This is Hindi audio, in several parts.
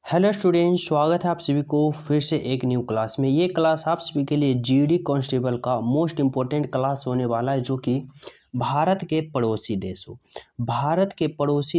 हेलो स्टूडेंट्स, स्वागत है आप सभी को फिर से एक न्यू क्लास में। ये क्लास आप सभी के लिए जीडी कांस्टेबल का मोस्ट इम्पोर्टेंट क्लास होने वाला है, जो कि भारत के पड़ोसी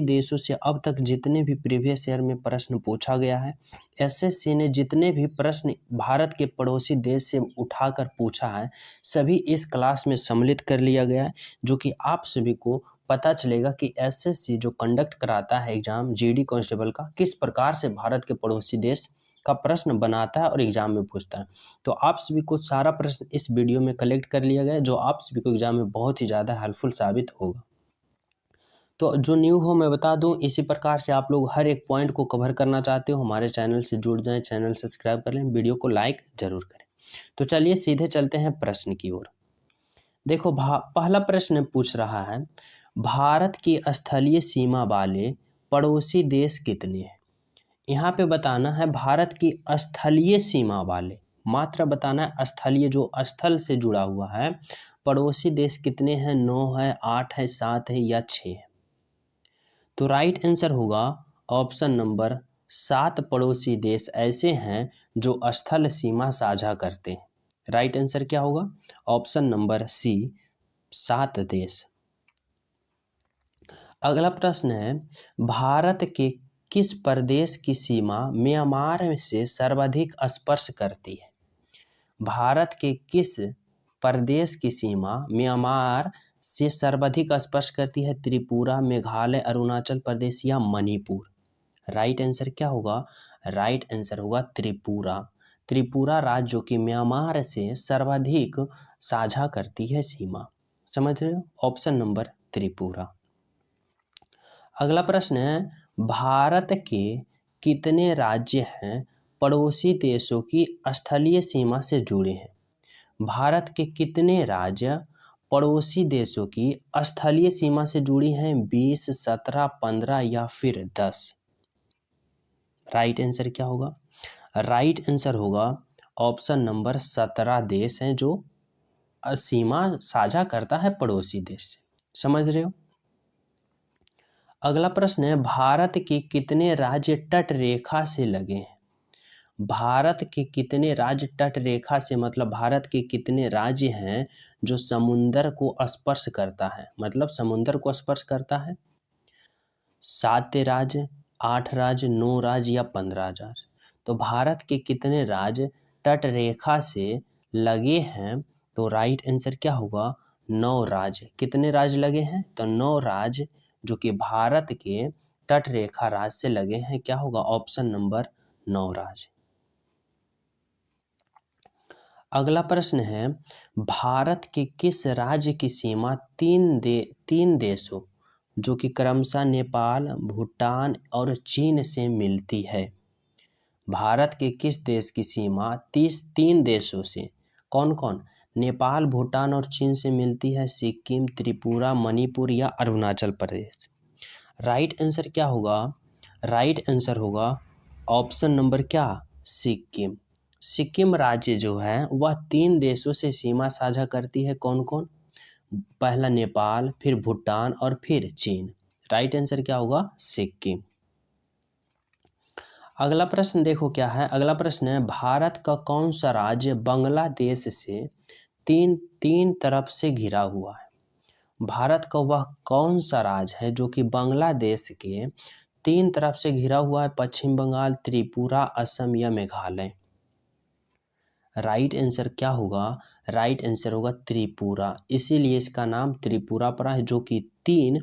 देशों से अब तक जितने भी प्रीवियस ईयर में प्रश्न पूछा गया है, एसएससी ने जितने भी प्रश्न भारत के पड़ोसी देश से उठाकर पूछा है, सभी इस क्लास में सम्मिलित कर लिया गया है, जो कि आप सभी को पता चलेगा कि एसएससी जो कंडक्ट कराता है एग्जाम जीडी कांस्टेबल का, किस प्रकार से भारत के पड़ोसी देश का प्रश्न बनाता है और एग्जाम में पूछता है। तो आप सभी को सारा प्रश्न इस वीडियो में कलेक्ट कर लिया गया है, जो आप सभी को एग्जाम में बहुत ही ज़्यादा हेल्पफुल साबित होगा। तो जो न्यू हो मैं बता दूं, इसी प्रकार से आप लोग हर एक पॉइंट को कवर करना चाहते हो, हमारे चैनल से जुड़ जाएं, चैनल सब्सक्राइब कर लें, वीडियो को लाइक जरूर करें। तो चलिए सीधे चलते हैं प्रश्न की ओर। देखो, पहला प्रश्न पूछ रहा है, भारत की स्थलीय सीमा वाले पड़ोसी देश कितने हैं। यहाँ पे बताना है भारत की स्थलीय सीमा वाले, मात्र बताना है स्थलीय, जो स्थल से जुड़ा हुआ है, पड़ोसी देश कितने हैं। 9 है, 8 है, 7 है या 6 है। तो राइट आंसर होगा ऑप्शन नंबर 7 पड़ोसी देश ऐसे हैं जो स्थल सीमा साझा करते हैं। राइट आंसर क्या होगा? ऑप्शन नंबर सी, 7 देश। अगला प्रश्न है, भारत के किस प्रदेश की सीमा म्यांमार से सर्वाधिक स्पर्श करती है। भारत के किस प्रदेश की सीमा म्यांमार से सर्वाधिक स्पर्श करती है। त्रिपुरा, मेघालय, अरुणाचल प्रदेश या मणिपुर। राइट आंसर क्या होगा? राइट आंसर होगा त्रिपुरा। त्रिपुरा राज्य जो कि म्यांमार से सर्वाधिक साझा करती है सीमा। समझ रहे हो? Option number Tripura. अगला प्रश्न है, भारत के कितने राज्य हैं पड़ोसी देशों की स्थलीय सीमा से जुड़े हैं। भारत के कितने राज्य पड़ोसी देशों की स्थलीय सीमा से जुड़ी हैं। 20, 17, 15 या फिर 10। राइट आंसर क्या होगा? राइट आंसर होगा ऑप्शन नंबर 17 देश हैं जो सीमा साझा करता है पड़ोसी देश से। समझ रहे हो? अगला प्रश्न है, भारत के कितने राज्य तट रेखा से लगे हैं। भारत के कितने राज्य तट रेखा से, मतलब भारत के कितने राज्य हैं जो समुंदर को स्पर्श करता है, मतलब समुंदर को स्पर्श करता है। 7 राज्य, 8 राज्य, 9 राज्य या 15 राज्य। तो भारत के कितने राज्य तट रेखा से लगे हैं। तो राइट आंसर क्या होगा? 9 राज्य। कितने राज्य लगे हैं? तो 9 राज्य जो कि भारत के तट रेखा राज्य से लगे हैं। क्या होगा? ऑप्शन नंबर 9 राज्य। अगला प्रश्न है, भारत के किस राज्य की सीमा तीन देशों जो कि क्रमशः नेपाल, भूटान और चीन से मिलती है। भारत के किस देश की सीमा तीन देशों से, कौन कौन? नेपाल, भूटान और चीन से मिलती है। सिक्किम, त्रिपुरा, मणिपुर या अरुणाचल प्रदेश। राइट आंसर क्या होगा? राइट आंसर होगा ऑप्शन नंबर क्या? सिक्किम। सिक्किम राज्य जो है वह 3 देशों से सीमा साझा करती है। कौन कौन? पहला नेपाल, फिर भूटान और फिर चीन। राइट आंसर क्या होगा? सिक्किम। अगला प्रश्न देखो क्या है। अगला प्रश्न है, भारत का कौन सा राज्य बांग्लादेश से तीन तरफ से घिरा हुआ है। भारत का वह कौन सा राज्य है जो कि बांग्लादेश के 3 तरफ से घिरा हुआ है। पश्चिम बंगाल, त्रिपुरा, असम या मेघालय। राइट आंसर क्या होगा? राइट आंसर होगा त्रिपुरा। इसीलिए इसका नाम त्रिपुरा पड़ा है, जो कि 3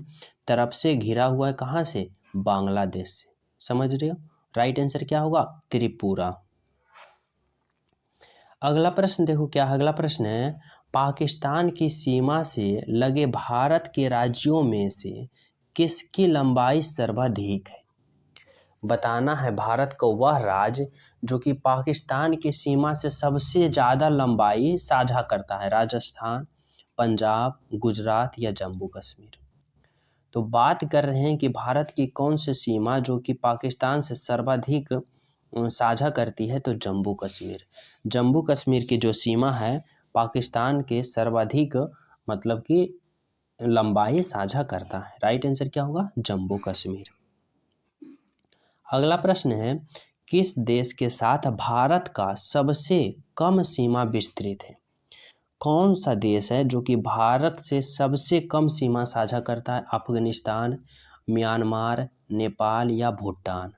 तरफ से घिरा हुआ है। कहाँ से? बांग्लादेश से। समझ रहे हो? राइट आंसर क्या होगा? त्रिपुरा। अगला प्रश्न देखो क्या है। अगला प्रश्न है, पाकिस्तान की सीमा से लगे भारत के राज्यों में से किसकी लंबाई सर्वाधिक है। बताना है भारत का वह राज्य जो कि पाकिस्तान की सीमा से सबसे ज़्यादा लंबाई साझा करता है। राजस्थान, पंजाब, गुजरात या जम्मू कश्मीर। तो बात कर रहे हैं कि भारत की कौन सी सीमा जो कि पाकिस्तान से सर्वाधिक साझा करती है। तो जम्मू कश्मीर। जम्मू कश्मीर की जो सीमा है पाकिस्तान के सर्वाधिक, मतलब कि लंबाई साझा करता है। राइट आंसर क्या होगा? जम्मू कश्मीर। अगला प्रश्न है, किस देश के साथ भारत का सबसे कम सीमा विस्तृत है? कौन सा देश है जो कि भारत से सबसे कम सीमा साझा करता है? अफगानिस्तान, म्यांमार, नेपाल या भूटान?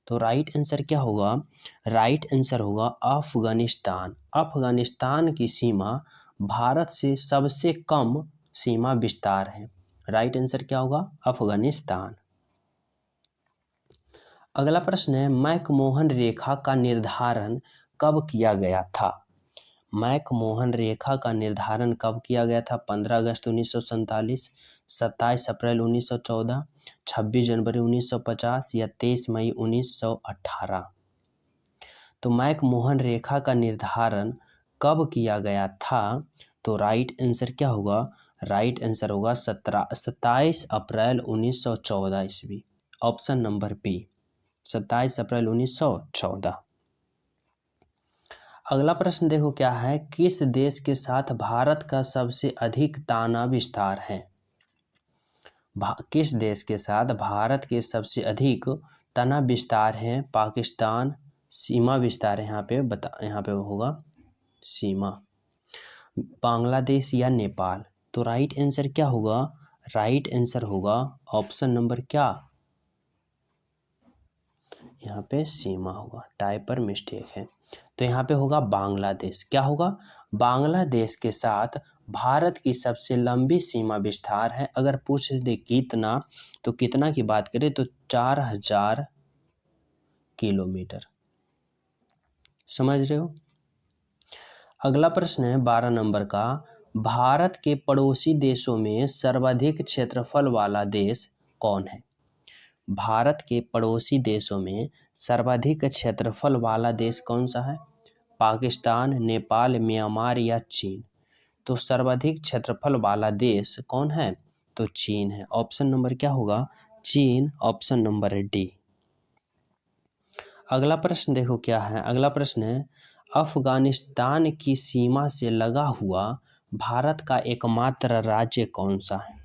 तो राइट आंसर क्या होगा? राइट आंसर होगा अफगानिस्तान। अफगानिस्तान की सीमा भारत से सबसे कम सीमा विस्तार है। राइट आंसर क्या होगा? अफगानिस्तान। अगला प्रश्न है, मैकमोहन रेखा का निर्धारण कब किया गया था? मैकमोहन रेखा का निर्धारण कब किया गया था? 15 अगस्त 1947, 27 अप्रैल 1914, 26 जनवरी 1950 या 23 मई 1918? तो मैकमोहन रेखा का निर्धारण कब किया गया था? तो राइट आंसर क्या होगा? राइट आंसर होगा 27 अप्रैल 1914 ईस्वी। ऑप्शन नंबर बी, 27 अप्रैल 1914। अगला प्रश्न देखो क्या है, किस देश के साथ भारत का सबसे अधिक ताना विस्तार है? किस देश के साथ भारत के सबसे अधिक तना विस्तार है? पाकिस्तान, सीमा विस्तार है यहाँ पे होगा सीमा, बांग्लादेश या नेपाल? तो राइट आंसर क्या होगा? राइट आंसर होगा ऑप्शन नंबर क्या, यहाँ पे सीमा होगा, टाइप पर मिस्टेक है। तो यहाँ पे होगा बांग्लादेश। क्या होगा? बांग्लादेश के साथ भारत की सबसे लंबी सीमा विस्तार है। अगर पूछ दे कितना, तो कितना की बात करें तो 4000 किलोमीटर। समझ रहे हो? अगला प्रश्न है 12 नंबर का, भारत के पड़ोसी देशों में सर्वाधिक क्षेत्रफल वाला देश कौन है? भारत के पड़ोसी देशों में सर्वाधिक क्षेत्रफल वाला देश कौन सा है? पाकिस्तान, नेपाल, म्यांमार या चीन? तो सर्वाधिक क्षेत्रफल वाला देश कौन है? तो चीन है। ऑप्शन नंबर क्या होगा? चीन। Option number D. अगला प्रश्न देखो क्या है। अगला प्रश्न है, अफगानिस्तान की सीमा से लगा हुआ भारत का एकमात्र राज्य कौन सा है?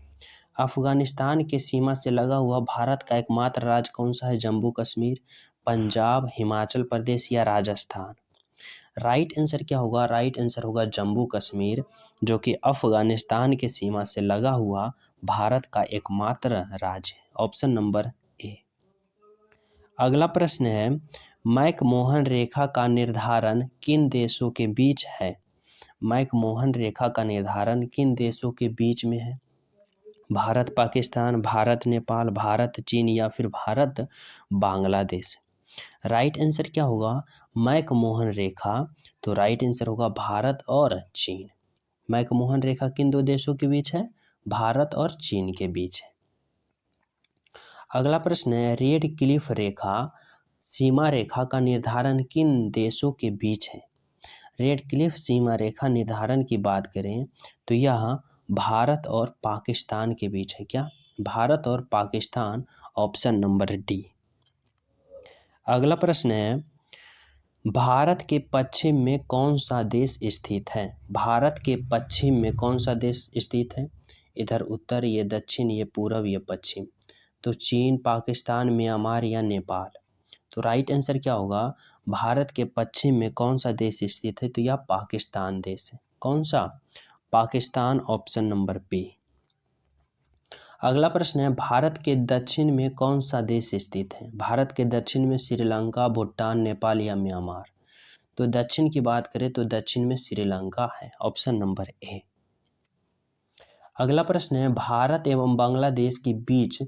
अफगानिस्तान की सीमा से लगा हुआ भारत का एकमात्र राज्य कौन सा है? जम्मू कश्मीर, पंजाब, हिमाचल प्रदेश या राजस्थान? राइट आंसर क्या होगा? राइट आंसर होगा जम्मू कश्मीर, जो कि अफगानिस्तान की सीमा से लगा हुआ भारत का एकमात्र राज्य है। Option number A. अगला प्रश्न है, मैकमोहन रेखा का निर्धारण किन देशों के बीच है? मैकमोहन रेखा का निर्धारण किन देशों के बीच में है? भारत पाकिस्तान, भारत नेपाल, भारत चीन या फिर भारत बांग्लादेश? राइट आंसर क्या होगा? मैकमोहन रेखा। तो राइट आंसर होगा भारत और चीन। मैकमोहन रेखा किन दो देशों के बीच है? भारत और चीन के बीच है। अगला प्रश्न है, रेड क्लिफ रेखा सीमा रेखा का निर्धारण किन देशों के बीच है? रेड क्लिफ सीमा रेखा निर्धारण की बात करें तो यह भारत और पाकिस्तान के बीच है। क्या? भारत और पाकिस्तान। Option number D. अगला प्रश्न है, भारत के पश्चिम में कौन सा देश स्थित है? भारत के पश्चिम में कौन सा देश स्थित है? इधर उत्तर, ये दक्षिण, ये पूरब, ये पश्चिम। तो चीन, पाकिस्तान, म्यांमार या नेपाल? तो राइट आंसर क्या होगा? भारत के पश्चिम में कौन सा देश स्थित है? तो यह पाकिस्तान देश है। कौन सा? पाकिस्तान। Option number B. अगला प्रश्न है, भारत के दक्षिण में कौन सा देश स्थित है? भारत के दक्षिण में श्रीलंका, भूटान, नेपाल या म्यांमार? तो दक्षिण की बात करें तो दक्षिण में श्रीलंका है। Option number A. अगला प्रश्न है, भारत एवं बांग्लादेश के बीच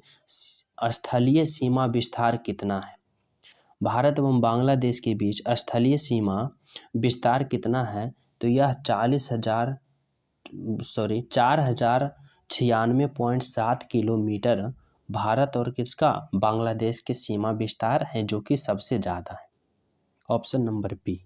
स्थलीय सीमा विस्तार कितना है? भारत एवं बांग्लादेश के बीच स्थलीय सीमा विस्तार कितना है? तो यह 4096.7 किलोमीटर भारत और किसका? बांग्लादेश के सीमा विस्तार है, जो कि सबसे ज़्यादा है। Option number B.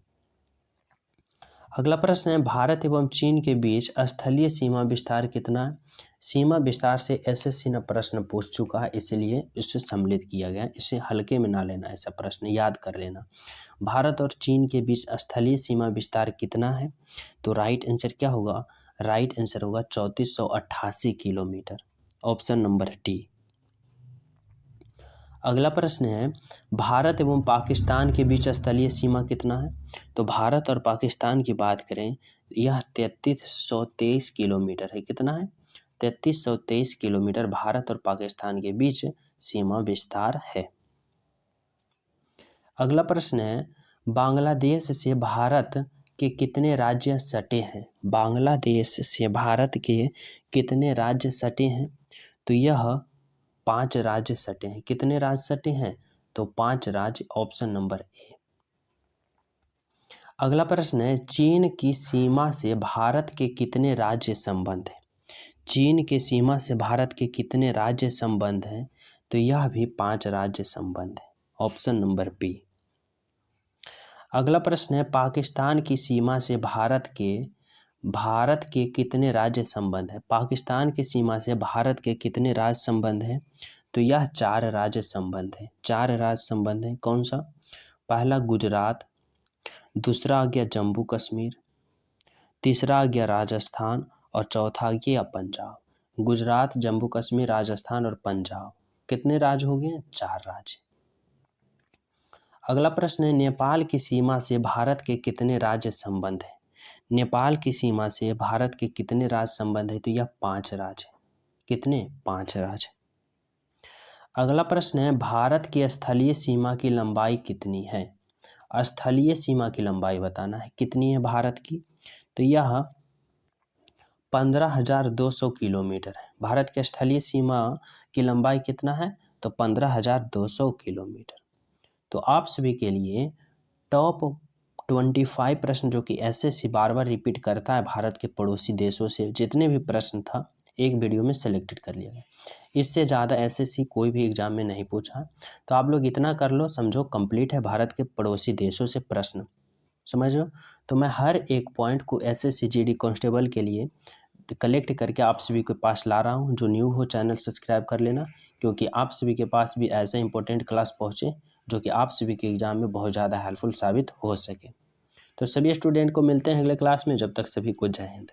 अगला प्रश्न है, भारत एवं चीन के बीच स्थलीय सीमा विस्तार कितना है? सीमा विस्तार से एसएससी ने प्रश्न पूछ चुका है, इसलिए इसे सम्मिलित किया गया। इसे हल्के में ना लेना, ऐसा प्रश्न याद कर लेना। भारत और चीन के बीच स्थलीय सीमा विस्तार कितना है? तो राइट आंसर क्या होगा? राइट आंसर होगा 3488 किलोमीटर। Option number D. अगला प्रश्न है, भारत एवं पाकिस्तान के बीच स्थलीय सीमा कितना है? तो भारत और पाकिस्तान की बात करें, यह 3323 किलोमीटर है। कितना है? 3323 किलोमीटर भारत और पाकिस्तान के बीच सीमा विस्तार है। अगला प्रश्न है, बांग्लादेश से भारत के कितने राज्य सटे हैं? बांग्लादेश से भारत के कितने राज्य सटे हैं? तो यह 5 राज्य सटे हैं। कितने राज्य सटे हैं? तो 5 राज्य, ऑप्शन नंबर ए। अगला प्रश्न है, चीन की सीमा से भारत के कितने राज्य संबंध है? चीन के सीमा से भारत के कितने राज्य संबंध हैं? तो यह भी 5 राज्य संबंध है, ऑप्शन नंबर बी। अगला प्रश्न है, पाकिस्तान की सीमा से भारत के कितने राज्य संबंध है? पाकिस्तान की सीमा से भारत के कितने राज्य संबंध हैं? तो यह 4 राज्य संबंध है। 4 राज्य संबंध है। कौन सा? पहला गुजरात, दूसरा आ गया जम्मू कश्मीर, तीसरा आ गया राजस्थान और चौथा आ गया पंजाब। गुजरात, जम्मू कश्मीर, राजस्थान और पंजाब, कितने राज्य हो गए? 4 राज्य। अगला प्रश्न है, नेपाल की सीमा से भारत के कितने राज्य संबंध है? नेपाल की सीमा से भारत के कितने राज्य संबंध है? तो यह 5 राज्य। कितने? 5 राज्य। अगला प्रश्न है, भारत की स्थलीय सीमा की लंबाई कितनी है? स्थलीय सीमा की लंबाई बताना है। कितनी है भारत की? तो यह 15,200 किलोमीटर है। भारत की स्थलीय सीमा की लंबाई कितना है? तो 15,200 किलोमीटर। तो आप सभी के लिए टॉप 25 प्रश्न जो कि एसएससी बार बार रिपीट करता है भारत के पड़ोसी देशों से, जितने भी प्रश्न था एक वीडियो में सिलेक्टेड कर लिया गया। इससे ज़्यादा एसएससी कोई भी एग्जाम में नहीं पूछा। तो आप लोग इतना कर लो, समझो कंप्लीट है भारत के पड़ोसी देशों से प्रश्न, समझ लो। तो मैं हर एक पॉइंट को एसएससी जीडी कांस्टेबल के लिए कलेक्ट करके आप सभी के पास ला रहा हूँ। जो न्यू हो चैनल सब्सक्राइब कर लेना, क्योंकि आप सभी के पास भी ऐसे इंपॉर्टेंट क्लास पहुँचे जो कि आप सभी के एग्जाम में बहुत ज़्यादा हेल्पफुल साबित हो सके। तो सभी स्टूडेंट को मिलते हैं अगले क्लास में। जब तक सभी को जय हिंद।